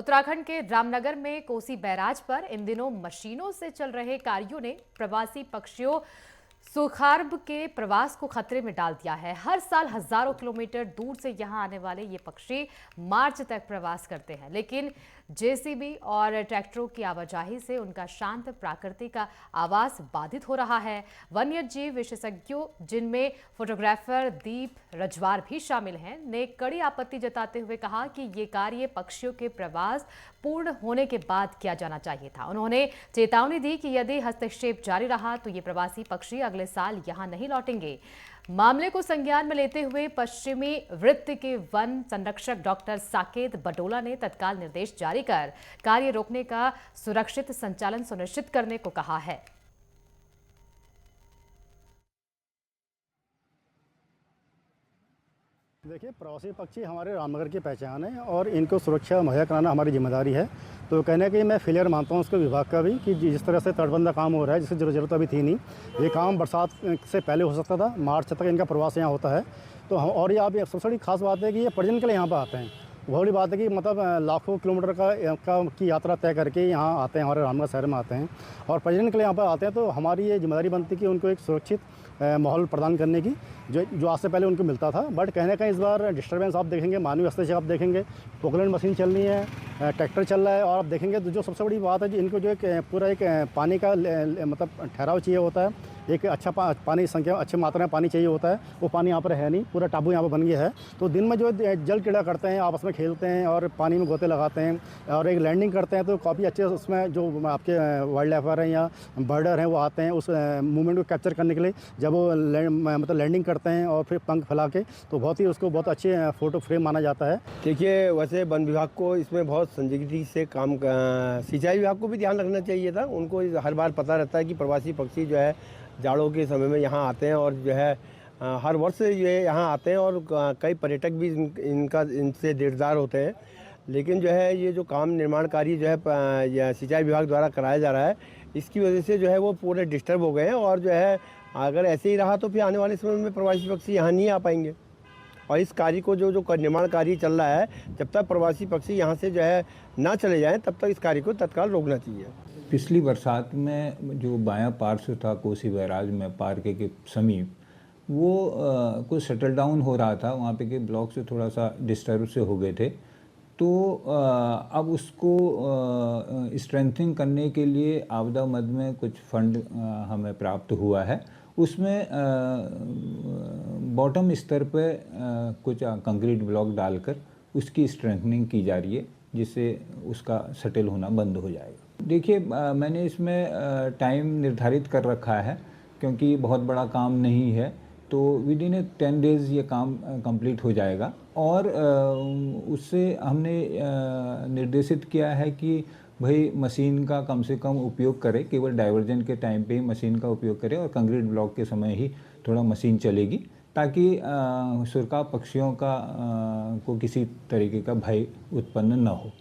उत्तराखंड के रामनगर में कोसी बैराज पर इन दिनों मशीनों से चल रहे कार्यों ने प्रवासी पक्षियों सुखार्ब के प्रवास को खतरे में डाल दिया है। हर साल हजारों किलोमीटर दूर से यहां आने वाले ये पक्षी मार्च तक प्रवास करते हैं, लेकिन जेसीबी और ट्रैक्टरों की आवाजाही से उनका शांत प्राकृतिक आवास बाधित हो रहा है। वन्य जीव विशेषज्ञों, जिनमें फोटोग्राफर दीप रजवार भी शामिल हैं, ने कड़ी आपत्ति जताते हुए कहा कि ये कार्य पक्षियों के प्रवास पूर्ण होने के बाद किया जाना चाहिए था। उन्होंने चेतावनी दी कि यदि हस्तक्षेप जारी रहा तो ये प्रवासी पक्षी अगले साल यहां नहीं लौटेंगे। मामले को संज्ञान में लेते हुए पश्चिमी वृत्त के वन संरक्षक डॉक्टर साकेत बटोला ने तत्काल निर्देश जारी कर कार्य रोकने का सुरक्षित संचालन सुनिश्चित करने को कहा है। देखिए, प्रवासी पक्षी हमारे रामनगर की पहचान है और इनको सुरक्षा मुहैया कराना हमारी जिम्मेदारी है। तो कहने कि मैं फेलियर मानता हूँ उसके विभाग का भी कि जिस तरह से तटबंध काम हो रहा है, जिसकी ज़रूरत अभी थी नहीं। ये काम बरसात से पहले हो सकता था। मार्च तक इनका प्रवास यहाँ होता है। तो हम और ये आप सबसे बड़ी खास बात है कि ये प्रजनन के लिए यहाँ पर आते हैं। बहुत बड़ी बात है कि मतलब लाखों किलोमीटर की यात्रा तय करके यहाँ आते हैं, हमारे रामनगर शहर में आते हैं और प्रजनन के लिए यहाँ पर आते हैं। तो हमारी ये जिम्मेदारी बनती है कि उनको एक सुरक्षित माहौल प्रदान करने की, जो आज से पहले उनको मिलता था। बट कहीं ना कहीं इस बार डिस्टर्बेंस आप देखेंगे, मानवीय हस्तक्षेप आप देखेंगे, पोकलैंड मशीन चल रही है, ट्रैक्टर चल रहा है। और आप देखेंगे तो जो सबसे बड़ी बात है कि इनको जो एक पूरा एक पानी का मतलब ठहराव चाहिए होता है, एक अच्छा पानी संख्या अच्छी मात्रा में पानी चाहिए होता है, वो पानी यहाँ पर है नहीं। पूरा टापू यहाँ पर बन गया है। तो दिन में जो जल क्रीड़ा करते हैं, आपस में खेलते हैं और पानी में गोते लगाते हैं और एक लैंडिंग करते हैं, तो काफ़ी अच्छे उसमें जो आपके वाइल्ड लाइफर हैं या बर्डर हैं वो आते हैं उस मूवमेंट को कैप्चर करने के लिए। जब वो मतलब लैंडिंग करते हैं और फिर पंख फैला के, तो बहुत ही उसको बहुत अच्छे फ़ोटो फ्रेम माना जाता है। देखिए, वैसे वन विभाग को इसमें बहुत संजीदगी से काम, सिंचाई विभाग को भी ध्यान रखना चाहिए था। उनको हर बार पता रहता है कि प्रवासी पक्षी जो है जाड़ों के समय में यहाँ आते हैं और जो है हर वर्ष ये यहाँ आते हैं और कई पर्यटक भी इनसे देरदार होते हैं। लेकिन जो है ये जो काम निर्माण कार्य जो है सिंचाई विभाग द्वारा कराया जा रहा है, इसकी वजह से जो है वो पूरे डिस्टर्ब हो गए हैं और जो है अगर ऐसे ही रहा तो फिर आने वाले समय में प्रवासी पक्षी यहाँ नहीं आ पाएंगे। और इस कार्य को जो निर्माण कार्य चल रहा है, जब तक प्रवासी पक्षी यहाँ से जो है ना चले जाएं, तब तक इस कार्य को तत्काल रोकना चाहिए। पिछली बरसात में जो बायां पार्श्व था कोसी बैराज में पार्क के समीप, वो कुछ सेटल डाउन हो रहा था। वहाँ पे के ब्लॉक से थोड़ा सा डिस्टर्ब से हो गए थे। तो अब उसको स्ट्रेंथनिंग करने के लिए आपदा मद में कुछ फंड हमें प्राप्त हुआ है। उसमें बॉटम स्तर पे कुछ कंक्रीट ब्लॉक डालकर उसकी स्ट्रेंथनिंग की जा रही है, जिससे उसका सेटल होना बंद हो जाएगा। देखिए, मैंने इसमें टाइम निर्धारित कर रखा है क्योंकि बहुत बड़ा काम नहीं है, तो विद इन 10 डेज़ ये काम कंप्लीट हो जाएगा। और उससे हमने निर्देशित किया है कि भाई मशीन का कम से कम उपयोग करें, केवल डाइवर्जन के टाइम पे ही मशीन का उपयोग करें और कंक्रीट ब्लॉक के समय ही थोड़ा मशीन चलेगी, ताकि सुरखा पक्षियों का को किसी तरीके का भय उत्पन्न न हो।